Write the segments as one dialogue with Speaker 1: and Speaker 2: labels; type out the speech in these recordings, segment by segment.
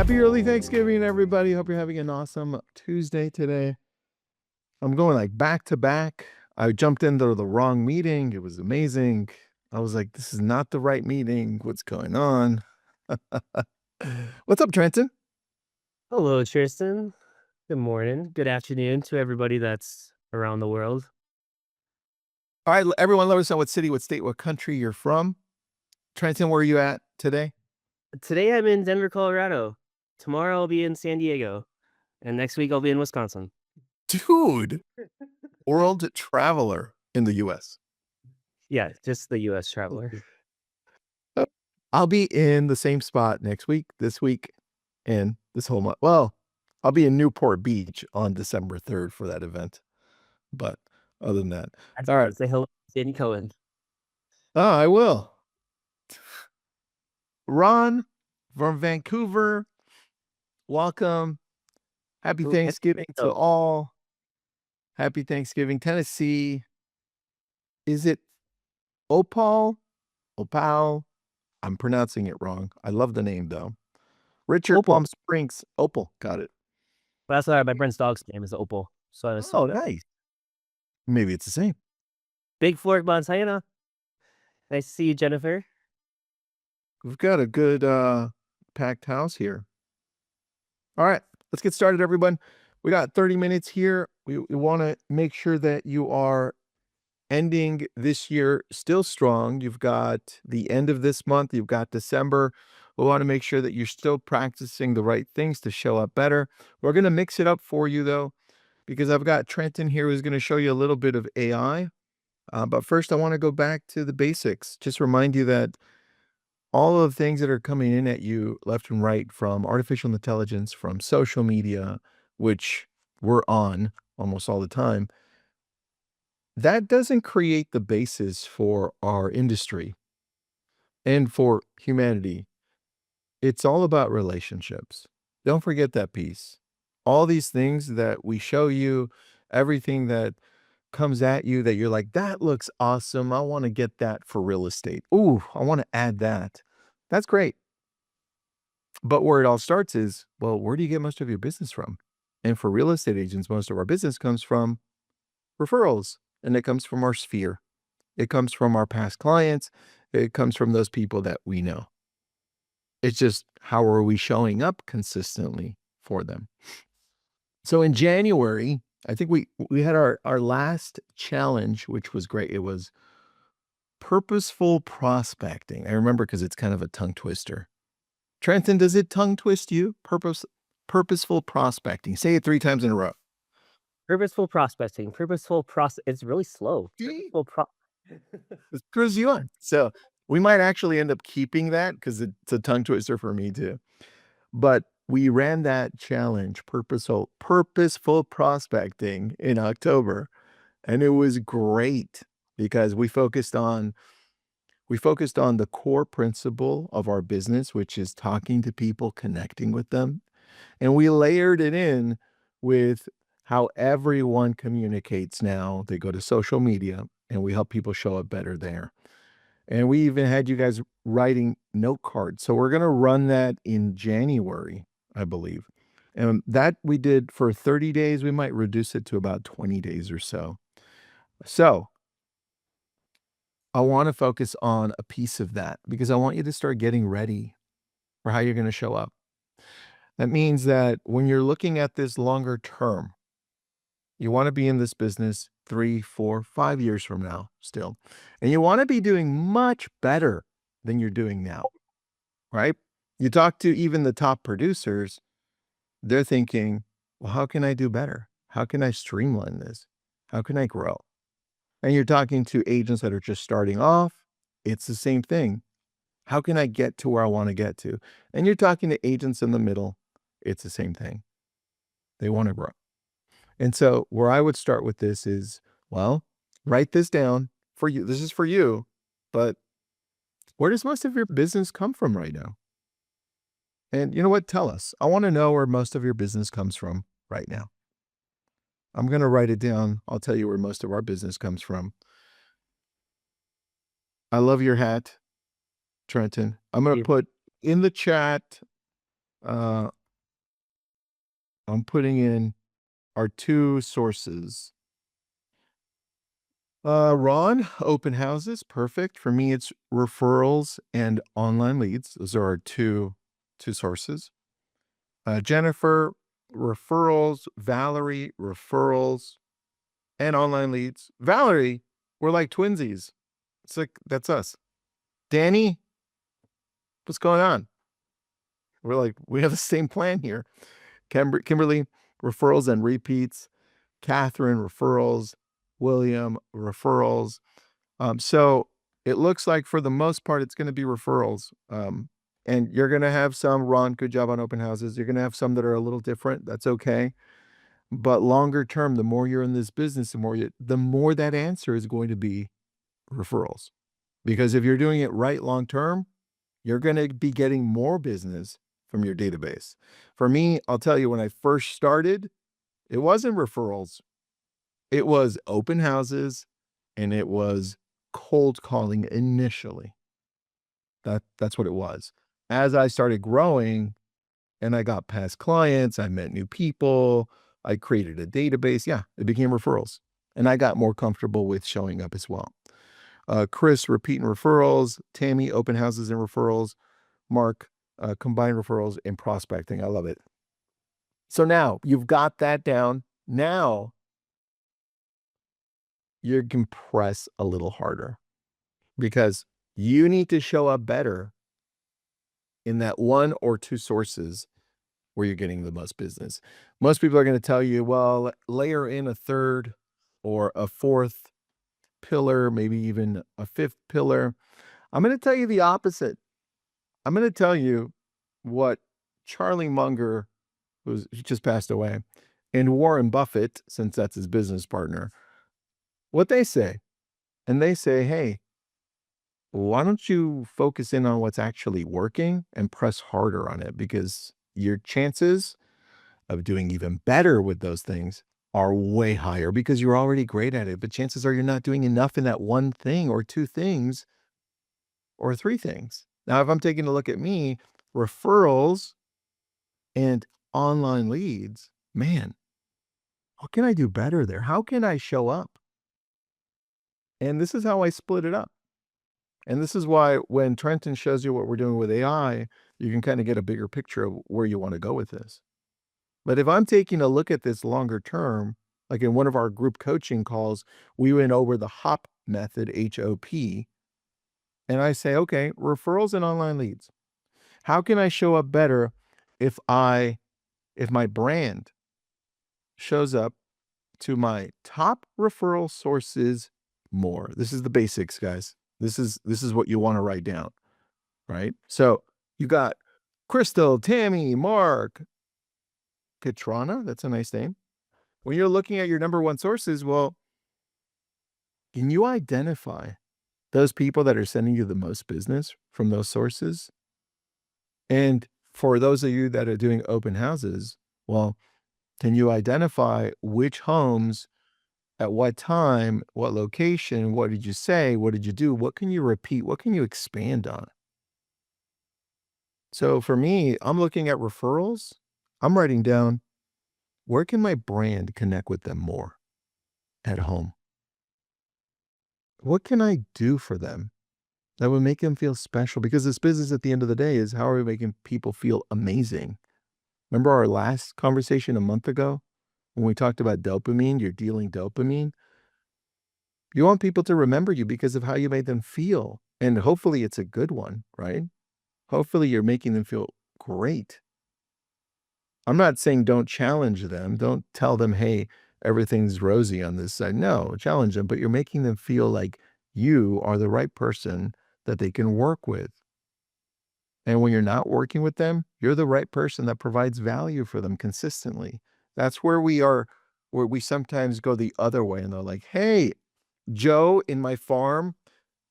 Speaker 1: Happy early Thanksgiving, everybody. Hope you're having an awesome Tuesday today. I'm going like back to back. I jumped into the wrong meeting. It was amazing. I was like, this is not the right meeting. What's going on? What's up, Trenton?
Speaker 2: Hello, Tristan. Good morning. Good afternoon to everybody that's around the world.
Speaker 1: All right, everyone, let us know what city, what state, what country you're from. Trenton, where are you at today?
Speaker 2: Today I'm in Denver, Colorado. Tomorrow I'll be in San Diego. And next week I'll be in Wisconsin.
Speaker 1: Dude, world traveler in the US.
Speaker 2: Yeah, just the US traveler.
Speaker 1: I'll be in the same spot next week, this week, and this whole month. Well, I'll be in Newport Beach on December 3rd for that event. But other than that,
Speaker 2: That's
Speaker 1: all right.
Speaker 2: say hello to Sandy Cohen.
Speaker 1: Oh, I will. Ron from Vancouver, welcome. Happy
Speaker 2: Ooh,
Speaker 1: Thanksgiving to all. Happy Thanksgiving, Tennessee. Is it Opal? Opal? I'm pronouncing it wrong. I love the name though. Richard
Speaker 2: Opal.
Speaker 1: Palm Springs. Opal. Got it.
Speaker 2: Well, that's why my friend's dog's name is Opal. So I was
Speaker 1: Oh, nice. Maybe it's the same.
Speaker 2: Big Fork, Montana. Nice to see you, Jennifer.
Speaker 1: We've got a good packed house here. All right, let's get started, everyone. We got 30 minutes here. We want to make sure that you are ending this year still strong. You've got the end of this month, you've got December. We want to make sure that you're still practicing the right things to show up better. We're going to mix it up for you, though, because I've got Trenton here who's going to show you a little bit of AI. But first, I want to go back to the basics. Just remind you that all of the things that are coming in at you left and right from artificial intelligence, from social media, which we're on almost all the time, that doesn't create the basis for our industry and for humanity. It's all about relationships. Don't forget that piece. All these things that we show you, everything that comes at you that you're like, that looks awesome. I want to get that for real estate. Ooh, I want to add that. That's great. But where it all starts is, well, where do you get most of your business from? And for real estate agents, most of our business comes from referrals, and it comes from our sphere. It comes from our past clients. It comes from those people that we know. It's just how are we showing up consistently for them? So in January, I think we had our last challenge, which was great. It was purposeful prospecting. I remember because it's kind of a tongue twister. Trenton, does it tongue twist you? Purposeful prospecting. Say it 3 times in a row.
Speaker 2: Purposeful prospecting. It's really slow.
Speaker 1: It screws you on. So we might actually end up keeping that because it's a tongue twister for me too. But we ran that challenge, purposeful prospecting in October, and it was great because we focused on the core principle of our business, which is talking to people, connecting with them. And we layered it in with how everyone communicates now. They go to social media and we help people show up better there. And we even had you guys writing note cards. So we're going to run that in January, I believe. And that we did for 30 days. We might reduce it to about 20 days or so. So I want to focus on a piece of that because I want you to start getting ready for how you're going to show up. That means that when you're looking at this longer term, you want to be in this business 3, 4, 5 years from now still. And you want to be doing much better than you're doing now, right? You talk to even the top producers, they're thinking, well, how can I do better? How can I streamline this? How can I grow? And you're talking to agents that are just starting off, it's the same thing. How can I get to where I want to get to? And you're talking to agents in the middle, it's the same thing. They want to grow. And so where I would start with this is, well, write this down for you. This is for you, but where does most of your business come from right now? And you know what? Tell us. I want to know where most of your business comes from right now. I'm going to write it down. I'll tell you where most of our business comes from. I love your hat, Trenton. I'm going to put in the chat Uh, I'm putting in our 2 sources. Ron, open houses, perfect. For me, it's referrals and online leads. Those are our two sources. Jennifer, referrals. Valerie, referrals and online leads. Valerie, we're like twinsies. It's like that's us. Danny, what's going on? We're like we have the same plan here. Kimberly, referrals and repeats. Catherine, referrals. William, referrals. So it looks like for the most part, it's going to be referrals. And you're going to have some, Ron, good job on open houses. You're going to have some that are a little different. That's okay. But longer term, the more you're in this business, the more that answer is going to be referrals. Because if you're doing it right long term, you're going to be getting more business from your database. For me, I'll tell you, when I first started, it wasn't referrals. It was open houses and it was cold calling initially. That's what it was. As I started growing and I got past clients, I met new people, I created a database. Yeah, it became referrals. And I got more comfortable with showing up as well. Chris, repeat and referrals. Tammy, open houses and referrals. Mark, combined referrals and prospecting. I love it. So now you've got that down. Now you can press a little harder because you need to show up better in that 1 or 2 sources where you're getting the most business. Most people are going to tell you, well, layer in a third or a fourth pillar, maybe even a fifth pillar. I'm going to tell you the opposite. I'm going to tell you what Charlie Munger, he just passed away, and Warren Buffett, since that's his business partner, what they say. And they say, hey, why don't you focus in on what's actually working and press harder on it? Because your chances of doing even better with those things are way higher because you're already great at it. But chances are you're not doing enough in that one thing or 2 things or 3 things. Now, if I'm taking a look at me, referrals and online leads, man, what can I do better there? How can I show up? And this is how I split it up. And this is why when Trenton shows you what we're doing with AI, you can kind of get a bigger picture of where you want to go with this. But if I'm taking a look at this longer term, like in one of our group coaching calls, we went over the HOP method, HOP, and I say, okay, referrals and online leads. How can I show up better if my brand shows up to my top referral sources more? This is the basics, guys. This is what you want to write down, right? So you got Crystal, Tammy, Mark, Katrana. That's a nice name. When you're looking at your number 1 sources, well, can you identify those people that are sending you the most business from those sources? And for those of you that are doing open houses, well, can you identify which homes at what time, what location, what did you say, what did you do, what can you repeat, what can you expand on? So for me, I'm looking at referrals. I'm writing down, where can my brand connect with them more at home? What can I do for them that would make them feel special? Because this business at the end of the day is, how are we making people feel amazing? Remember our last conversation a month ago when we talked about dopamine, you're dealing dopamine? You want people to remember you because of how you made them feel. And hopefully it's a good one, right? Hopefully you're making them feel great. I'm not saying don't challenge them. Don't tell them, hey, everything's rosy on this side. No, challenge them, but you're making them feel like you are the right person that they can work with. And when you're not working with them, you're the right person that provides value for them consistently. That's where we sometimes go the other way and they're like, hey, Joe in my farm,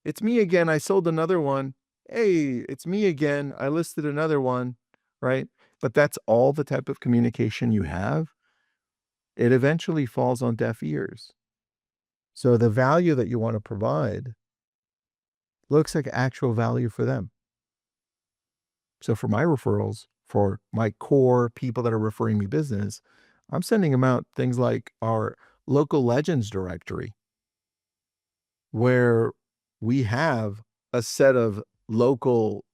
Speaker 1: it's me again. I sold another one. Hey, it's me again. I listed another one, right? But that's all the type of communication you have. It eventually falls on deaf ears. So the value that you want to provide looks like actual value for them. So for my referrals, for my core people that are referring me business, I'm sending them out things like our local legends directory, where we have a set of local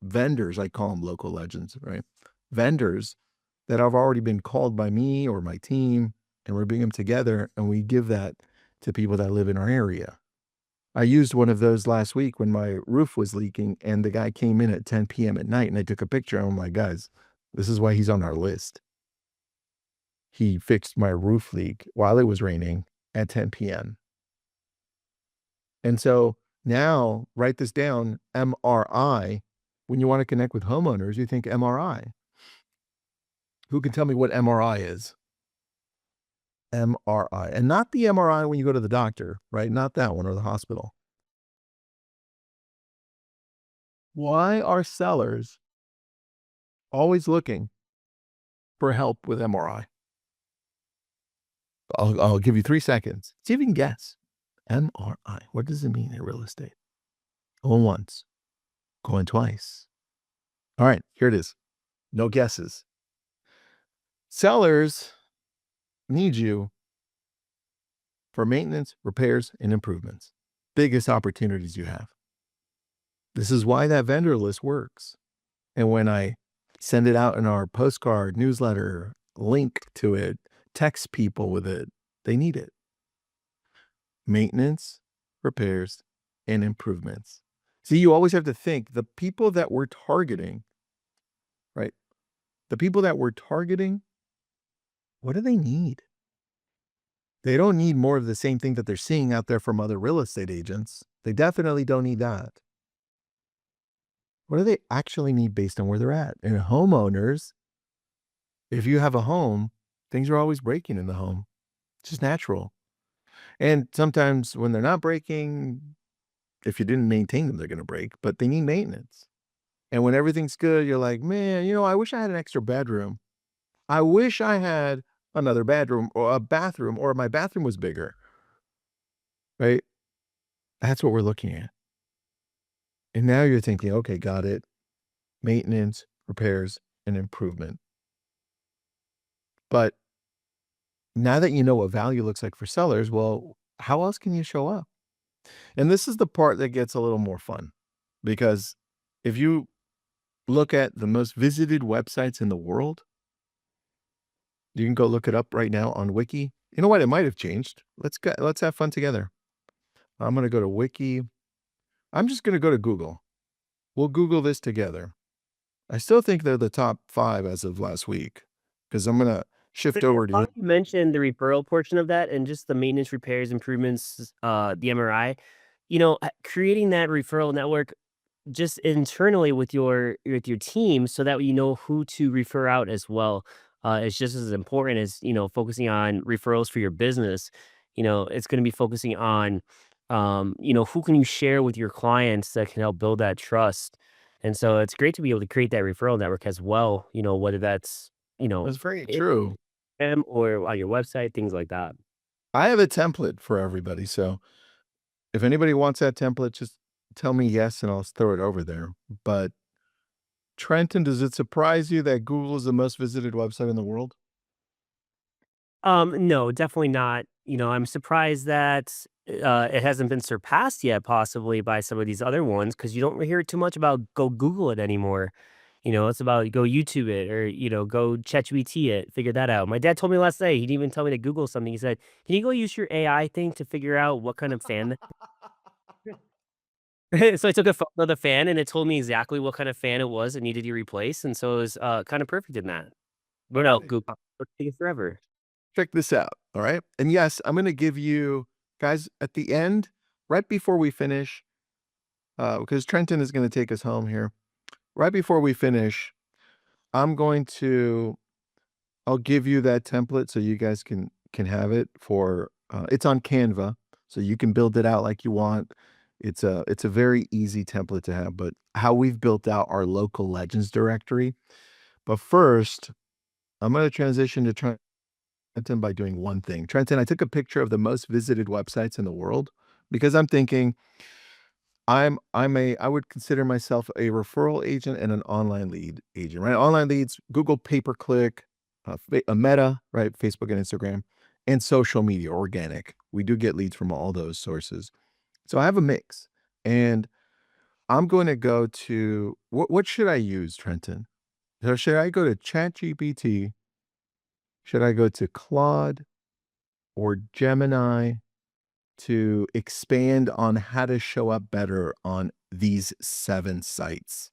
Speaker 1: vendors. I call them local legends, right? Vendors that have already been called by me or my team, and we bring them together and we give that to people that live in our area. I used one of those last week when my roof was leaking and the guy came in at 10 p.m. at night and I took a picture. I'm like, guys, this is why he's on our list. He fixed my roof leak while it was raining at 10 p.m. And so now write this down, MRI. When you want to connect with homeowners, you think MRI. Who can tell me what MRI is? MRI. And not the MRI when you go to the doctor, right? Not that one or the hospital. Why are sellers always looking for help with MRI? I'll give you 3 seconds. See if you can guess. MRI. What does it mean in real estate? Going once, going twice. All right, here it is. No guesses. Sellers need you for maintenance, repairs, and improvements. Biggest opportunities you have. This is why that vendor list works. And when I send it out in our postcard, newsletter, link to it, text people with it, they need it. Maintenance, repairs, and improvements. See, you always have to think the people that we're targeting, right? The people that we're targeting, what do they need? They don't need more of the same thing that they're seeing out there from other real estate agents. They definitely don't need that. What do they actually need based on where they're at? And homeowners, if you have a home, things are always breaking in the home. It's just natural. And sometimes when they're not breaking, if you didn't maintain them, they're going to break, but they need maintenance. And when everything's good, you're like, man, I wish I had an extra bedroom. I wish I had another bedroom or a bathroom, or my bathroom was bigger, right? That's what we're looking at. And now you're thinking, okay, got it. Maintenance, repairs, and improvement. But now that you know what value looks like for sellers, well, how else can you show up? And this is the part that gets a little more fun, because if you look at the most visited websites in the world, you can go look it up right now on Wiki. You know what? It might have changed. Let's have fun together. I'm going to go to Wiki. I'm just going to go to Google. We'll Google this together. I still think they're the top 5 as of last week, because I'm going to shift
Speaker 2: It's
Speaker 1: over to
Speaker 2: funny you mentioned the referral portion of that and just the maintenance, repairs, improvements, the MRI. Creating that referral network just internally with your team so that you know who to refer out as well. It's just as important as, focusing on referrals for your business. It's going to be focusing on, who can you share with your clients that can help build that trust. And so it's great to be able to create that referral network as well, whether that's, you know,
Speaker 1: That's very
Speaker 2: in
Speaker 1: true.
Speaker 2: them or on your website, things like that.
Speaker 1: I have a template for everybody. So if anybody wants that template, just tell me yes and I'll throw it over there. But Trenton, does it surprise you that Google is the most visited website in the world?
Speaker 2: No, definitely not. I'm surprised that it hasn't been surpassed yet, possibly by some of these other ones, because you don't hear too much about go Google it anymore. It's about go YouTube it or go ChatGPT it, figure that out. My dad told me last night. He didn't even tell me to Google something. He said, "Can you go use your AI thing to figure out what kind of fan?" So I took a photo of the fan, and it told me exactly what kind of fan it was and needed to replace, and so it was kind of perfect in that. But no,
Speaker 1: Right.
Speaker 2: Google it'll take it forever.
Speaker 1: Check this out. All right. And yes, I'm going to give you guys at the end, right before we finish, because Trenton is going to take us home here. Right before we finish, I'm going to I'll give you that template so you guys can have it for it's on Canva, so you can build it out like you want. It's a very easy template to have, but how we've built out our local legends directory. But first, I'm going to transition to Trenton by doing one thing. Trenton, I took a picture of the most visited websites in the world because I'm thinking I would consider myself a referral agent and an online lead agent, right? Online leads, Google pay-per-click, a Meta, right? Facebook and Instagram, and social media, organic. We do get leads from all those sources. So I have a mix, and I'm going to go to what should I use, Trenton? So should I go to ChatGPT? Should I go to Claude or Gemini to expand on how to show up better on these 7 sites?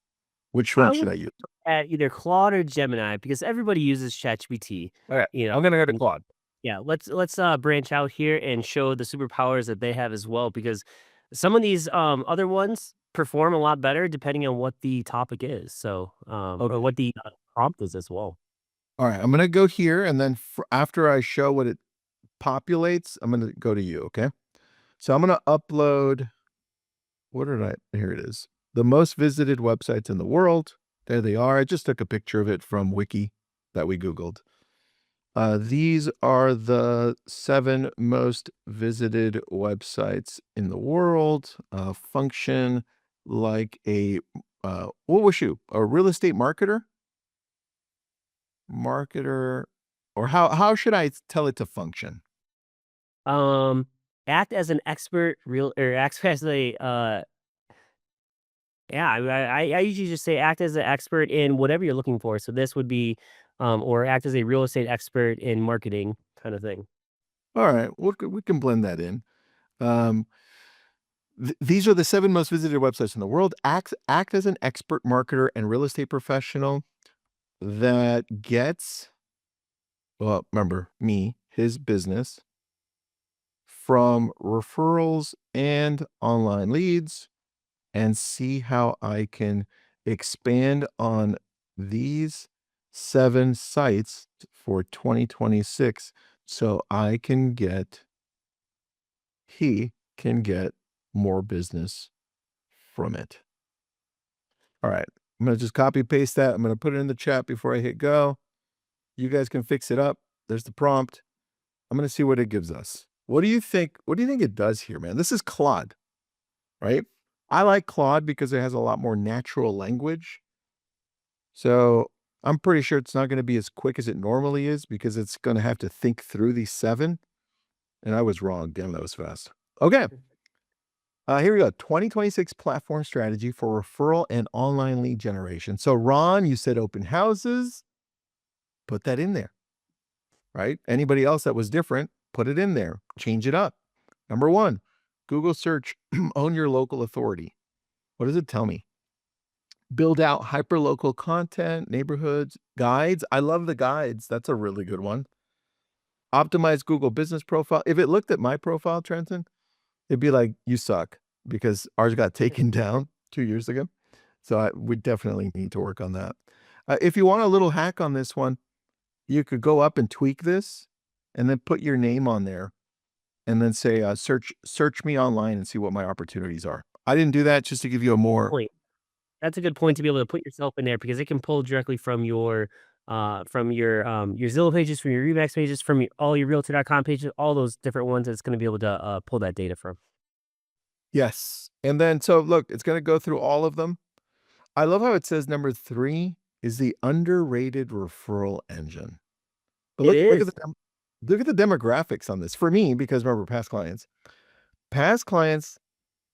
Speaker 1: Which one
Speaker 2: I
Speaker 1: should
Speaker 2: would
Speaker 1: I use?
Speaker 2: at either Claude or Gemini because everybody uses ChatGPT,
Speaker 1: Okay,
Speaker 2: you know.
Speaker 1: I'm gonna go to Claude.
Speaker 2: Yeah, let's branch out here and show the superpowers that they have as well, because some of these other ones perform a lot better depending on what the topic is. So or
Speaker 1: Okay.
Speaker 2: what the prompt is as well.
Speaker 1: All right, I'm gonna go here, and then after I show what it populates, I'm gonna go to you, okay? So I'm gonna upload what did I here it is. The most visited websites in the world. There they are. I just took a picture of it from Wiki that we Googled. These are the 7 most visited websites in the world, function like a, what was you? A real estate marketer? Marketer, or how should I tell it to function?
Speaker 2: Um, act as an expert, real or act as a yeah. I usually just say act as an expert in whatever you're looking for. So this would be or act as a real estate expert in marketing kind of thing.
Speaker 1: Alright, we can blend that in. Um, these are the 7 most visited websites in the world. Act as an expert marketer and real estate professional that gets, well, remember me, his business from referrals and online leads, and see how I can expand on these 7 sites for 2026 so he can get more business from it. All right. I'm going to just copy paste that. I'm going to put it in the chat before I hit go. You guys can fix it up. There's the prompt. I'm going to see what it gives us. What do you think? What do you think it does here, man? This is Claude, right? I like Claude because it has a lot more natural language. So I'm pretty sure it's not going to be as quick as it normally is because it's going to have to think through these 7. And I was wrong. Damn, that was fast. Okay. Here we go. 2026 platform strategy for referral and online lead generation. So Ron, you said open houses. Put that in there, right? Anybody else that was different, put it in there. Change it up. Number 1, Google search, own your local authority. What does it tell me? Build out hyperlocal content, neighborhoods, guides. I love the guides. That's a really good one. Optimize Google business profile. If it looked at my profile, Trenton, it'd be like, you suck, because ours got taken down 2 years ago. So we definitely need to work on that. If you want a little hack on this one, you could go up and tweak this and then put your name on there and then say, search me online and see what my opportunities are. I didn't do that just to give you a more.
Speaker 2: Point. That's a good point to be able to put yourself in there because it can pull directly from your Zillow pages, from your Remax pages, from all your Realtor.com pages, all those different ones. It's going to be able to pull that data from.
Speaker 1: Yes. And then, so look, it's going to go through all of them. I love how it says number 3 is the underrated referral engine. But
Speaker 2: It
Speaker 1: look at
Speaker 2: is.
Speaker 1: the demographics on this for me, because remember, past clients,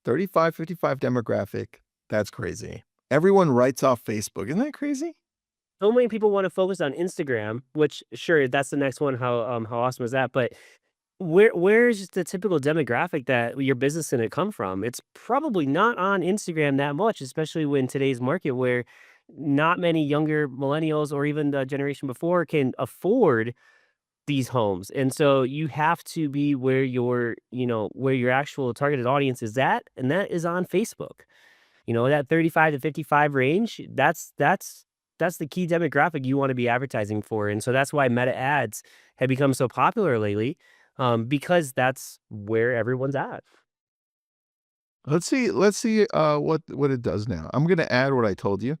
Speaker 1: 35, 55 demographic. That's crazy. Everyone writes off Facebook. Isn't that crazy?
Speaker 2: So many people want to focus on Instagram, which sure that's the next one. How awesome is that? But where's the typical demographic that your business is gonna come from? It's probably not on Instagram that much, especially when today's market where not many younger millennials or even the generation before can afford these homes. And so you have to be where where your actual targeted audience is at, and that is on Facebook. That 35 to 55 range, that's the key demographic you wanna be advertising for, and so that's why Meta ads have become so popular lately, because that's where everyone's at.
Speaker 1: Let's see what it does now. I'm gonna add what I told you.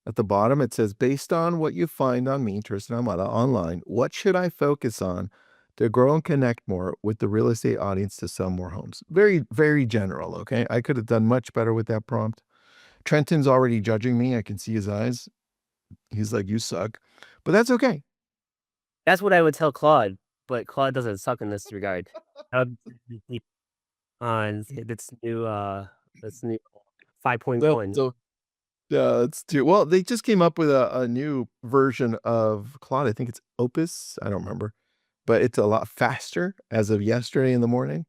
Speaker 1: At the bottom, it says, based on what you find on me, Tristan Ahumada, online, what should I focus on to grow and connect more with the real estate audience to sell more homes. Very, very general. Okay. I could have done much better with that prompt. Trenton's already judging me. I can see his eyes. He's like, you suck. But that's okay.
Speaker 2: That's what I would tell Claude, but Claude doesn't suck in this regard. That would be on this new 5-point
Speaker 1: No,
Speaker 2: coin.
Speaker 1: so yeah, it's too well, they just came up with a new version of Claude. I think it's Opus. I don't remember, but it's a lot faster as of yesterday in the morning,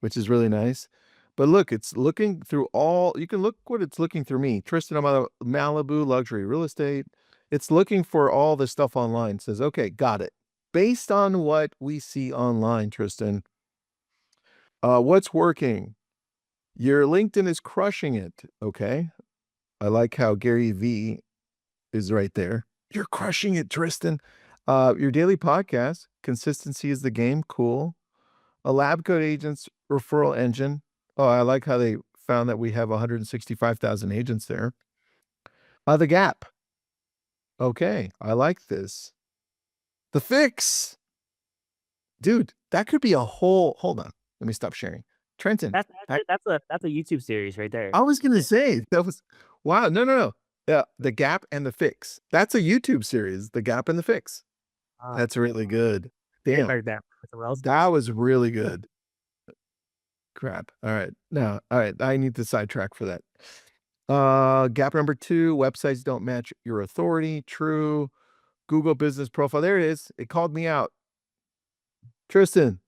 Speaker 1: which is really nice. But look, it's looking through all you can look what it's looking through me. Tristan, I'm on Malibu luxury real estate. It's looking for all the stuff online. It says, okay, got it. Based on what we see online, Tristan, what's working? Your LinkedIn is crushing it. Okay. I like how Gary V is right there. You're crushing it, Tristan. Your daily podcast, consistency is the game. Cool. A lab code agents referral engine. Oh, I like how they found that we have 165,000 agents there. The gap. Okay, I like this. The fix. Dude, that could be a whole hold on. Let me stop sharing. Trenton, that,
Speaker 2: That's a YouTube series right there.
Speaker 1: I was gonna say that was wow. No, no, no. The gap and the fix. That's a YouTube series. The gap and the fix.
Speaker 2: Ah,
Speaker 1: That's really good.
Speaker 2: great
Speaker 1: Damn,
Speaker 2: part there. Referrals.
Speaker 1: that was really good. Crap. All right. Now, all right. I need to sidetrack for that. Gap number 2, websites don't match your authority. True. Google business profile. There it is. It called me out. Tristan,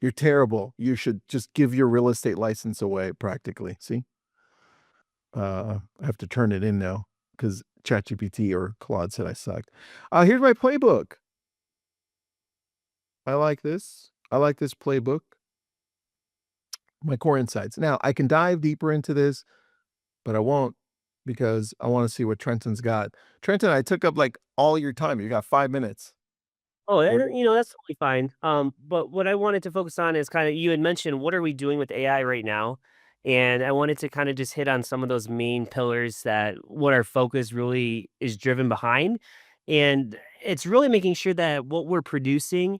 Speaker 1: you're terrible. You should just give your real estate license away practically. See? I have to turn it in now because ChatGPT or Claude said I sucked. Here's my playbook. I like this. I like this playbook. My core insights. Now, I can dive deeper into this, but I won't because I want to see what Trenton's got. Trenton, I took up like all your time. You got 5 minutes.
Speaker 2: Oh,
Speaker 1: What?
Speaker 2: that's totally fine. But what I wanted to focus on is kind of you had mentioned what are we doing with AI right now? And I wanted to kind of just hit on some of those main pillars that what our focus really is driven behind. And it's really making sure that what we're producing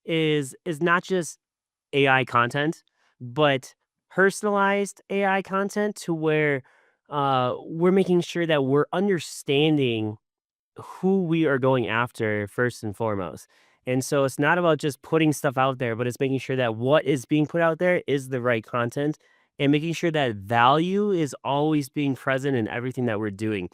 Speaker 2: is not just AI content, but personalized AI content to where we're making sure that we're understanding who we are going after first and foremost. And so it's not about just putting stuff out there, but it's making sure that what is being put out there is the right content and making sure that value is always being present in everything that we're doing.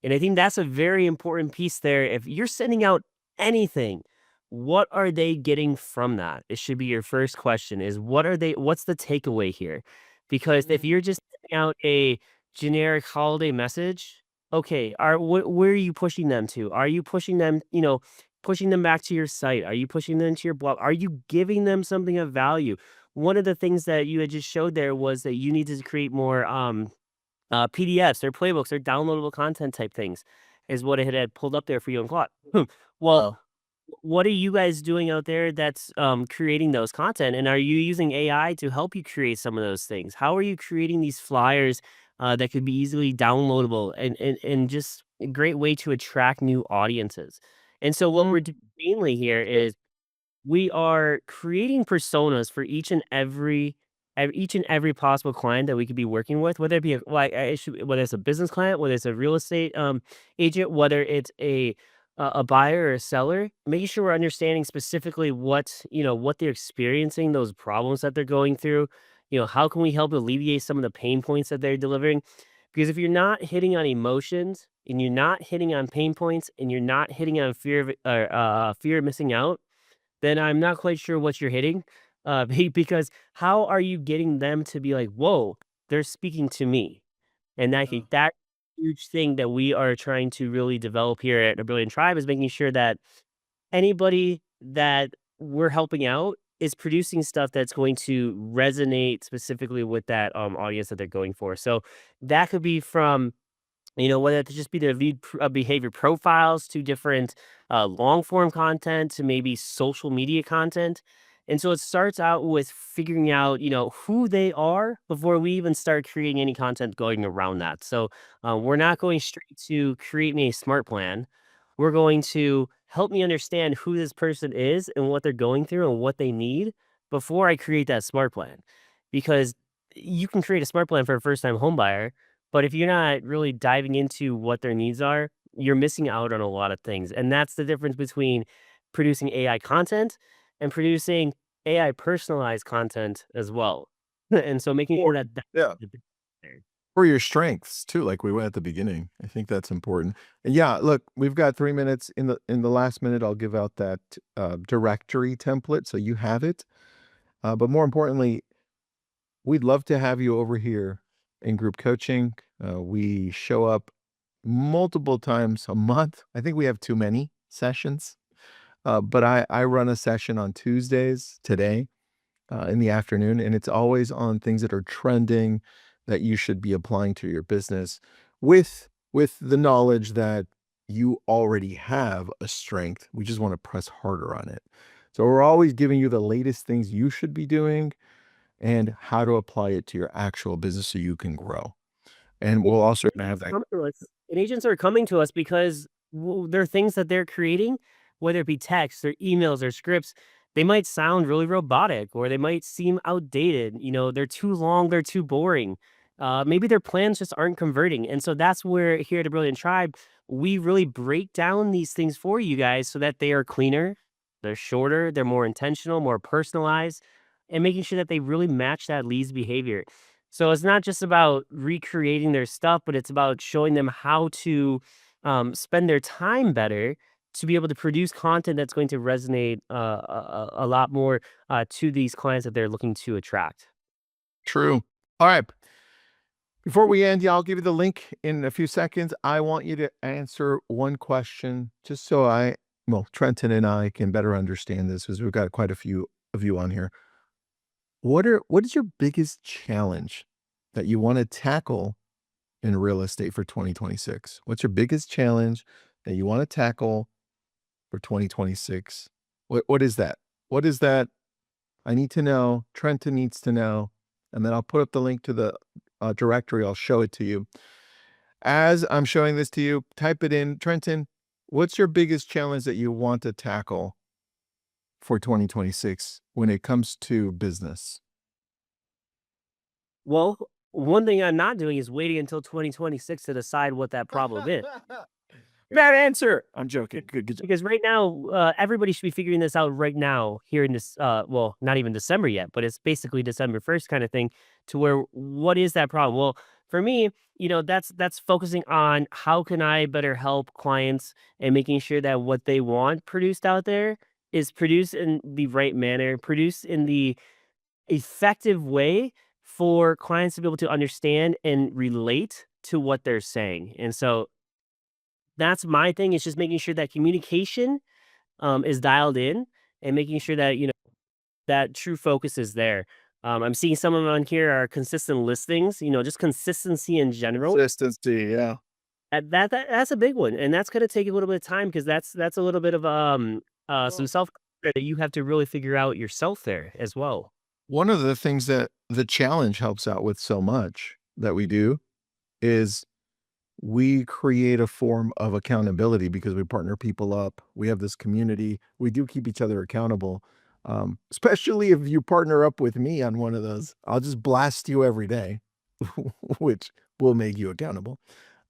Speaker 2: And I think that's a very important piece there. If you're sending out anything, what are they getting from that? It should be your first question is what's the takeaway here? Because if
Speaker 1: Mm.
Speaker 2: you're just sending out a generic holiday message, okay, where are you pushing them to? Are you pushing them, pushing them back to your site? Are you pushing them to your blog? Are you giving them something of value? One of the things that you had just showed there was that you need to create more PDFs or playbooks or downloadable content type things is what it had pulled up there for you and Claude. Well,
Speaker 1: Oh,
Speaker 2: what are you guys doing out there that's creating those content? And are you using AI to help you create some of those things? How are you creating these flyers that could be easily downloadable and just a great way to attract new audiences? And so what
Speaker 1: mm,
Speaker 2: we're doing mainly here is we are creating personas for each and every possible client that we could be working with, whether it be whether it's a business client, whether it's a real estate agent, whether it's a buyer or a seller, making sure we're understanding specifically what they're experiencing, those problems that they're going through. How can we help alleviate some of the pain points that they're delivering? Because if you're not hitting on emotions and you're not hitting on pain points and you're not hitting on fear of missing out, then I'm not quite sure what you're hitting, because how are you getting them to be like, "Whoa, they're speaking to me?" And I
Speaker 1: yeah.
Speaker 2: think that huge thing that we are trying to really develop here at A Brilliant Tribe is making sure that anybody that we're helping out is producing stuff that's going to resonate specifically with that, audience that they're going for. So that could be from whether it just be their behavior profiles to different long form content to maybe social media content. And so it starts out with figuring out, who they are before we even start creating any content going around that. So we're not going straight to create me a smart plan. we're going to help me understand who this person is and what they're going through and what they need before I create that smart plan. Because you can create a smart plan for a first time home buyer, but if you're not really diving into what their needs are, you're missing out on a lot of things. And that's the difference between producing AI content and producing AI personalized content as well. And so making sure
Speaker 1: Or
Speaker 2: that that's
Speaker 1: yeah.
Speaker 2: the difference there.
Speaker 1: For your strengths too, like we went at the beginning. I think that's important. And yeah, look, we've got 3 minutes. In the last minute, I'll give out that, directory template so you have it. But more importantly, we'd love to have you over here in group coaching. We show up multiple times a month. I think we have too many sessions, but I run a session on Tuesdays today, in the afternoon, and it's always on things that are trending that you should be applying to your business with the knowledge that you already have a strength. We just want to press harder on it. So we're always giving you the latest things you should be doing and how to apply it to your actual business so you can grow. And we'll also gonna have that.
Speaker 2: Come to us and agents are coming to us because there are things that they're creating, whether it be text or emails or scripts. They might sound really robotic or they might seem outdated. They're too long, they're too boring. Maybe their plans just aren't converting. And so that's where here at the Brilliant Tribe, we really break down these things for you guys so that they are cleaner, they're shorter, they're more intentional, more personalized, and making sure that they really match that lead's behavior. So it's not just about recreating their stuff, but it's about showing them how to spend their time better to be able to produce content that's going to resonate a lot more to these clients that they're looking to attract.
Speaker 1: True. All right. Before we end, yeah, I'll give you the link in a few seconds. I want you to answer one question just so Trenton and I can better understand this because we've got quite a few of you on here. What is your biggest challenge that you want to tackle in real estate for 2026? What's your biggest challenge that you want to tackle for 2026? What is that? What is that? I need to know. Trenton needs to know. And then I'll put up the link to the directory. I'll show it to you. As I'm showing this to you, type it in. Trenton, what's your biggest challenge that you want to tackle for 2026 when it comes to business?
Speaker 2: Well, one thing I'm not doing is waiting until 2026 to decide what that problem is.
Speaker 1: Bad answer. I'm joking. Good job.
Speaker 2: Because right now, everybody should be figuring this out right now here in this, well, not even December yet, but it's basically December 1st kind of thing to where what is that problem? Well, for me, that's focusing on how can I better help clients and making sure that what they want produced out there is produced in the right manner, produced in the effective way for clients to be able to understand and relate to what they're saying. And so that's my thing is just making sure that communication is dialed in and making sure that, that true focus is there. I'm seeing some of them on here are consistent listings, just consistency in general.
Speaker 1: Consistency. Yeah.
Speaker 2: That's a big one. And that's going to take a little bit of time because that's a little bit of some self that you have to really figure out yourself there as well.
Speaker 1: One of the things that the challenge helps out with so much that we do is we create a form of accountability because we partner people up. We have this community. We do keep each other accountable. Especially if you partner up with me on one of those, I'll just blast you every day, which will make you accountable.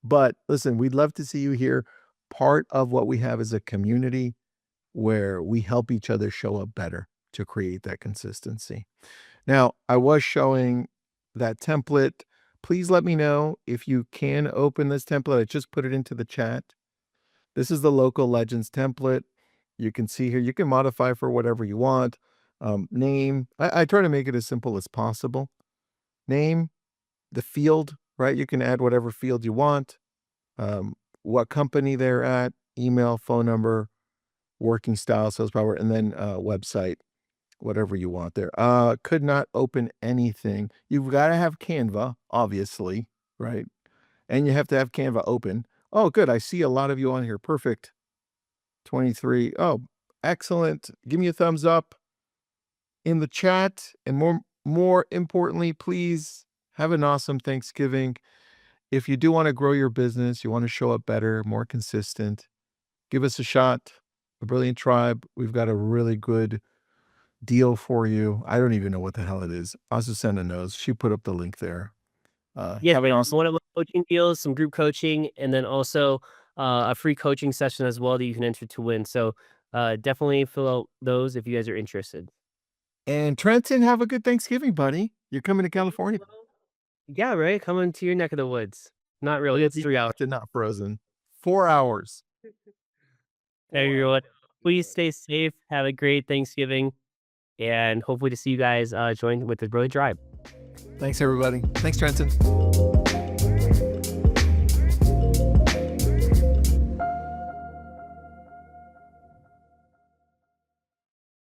Speaker 1: But listen, we'd love to see you here. Part of what we have is a community where we help each other show up better to create that consistency. Now, I was showing that template. Please let me know if you can open this template. I just put it into the chat. This is the local legends template. You can see here, you can modify for whatever you want. Name, I try to make it as simple as possible. Name, the field, right? You can add whatever field you want. What company they're at, email, phone number, working style, sales power, and then website, whatever you want there. Could not open anything. You've got to have Canva, obviously, right? And you have to have Canva open. Oh, good. I see a lot of you on here. Perfect. 23. Oh, excellent. Give me a thumbs up in the chat. And more importantly, please have an awesome Thanksgiving. If you do want to grow your business, you want to show up better, more consistent, give us a shot. A Brilliant Tribe. We've got a really good deal for you. I don't even know what the hell it is. Azucena knows. She put up the link there.
Speaker 2: Yeah,
Speaker 1: Having also
Speaker 2: one-on-one coaching deals, some group coaching, and then also a free coaching session as well that you can enter to win. So definitely fill out those if you guys are interested.
Speaker 1: and Trenton, have a good Thanksgiving, buddy. You're coming to California.
Speaker 2: Yeah, right. Coming to your neck of the woods. Not
Speaker 1: Well,
Speaker 2: really. It's 3 hours.
Speaker 1: not frozen. 4 hours.
Speaker 2: Everyone, please stay safe. Have a great Thanksgiving, and hopefully to see you guys join with the Brilliant Tribe.
Speaker 1: Thanks, everybody. Thanks, Trenton.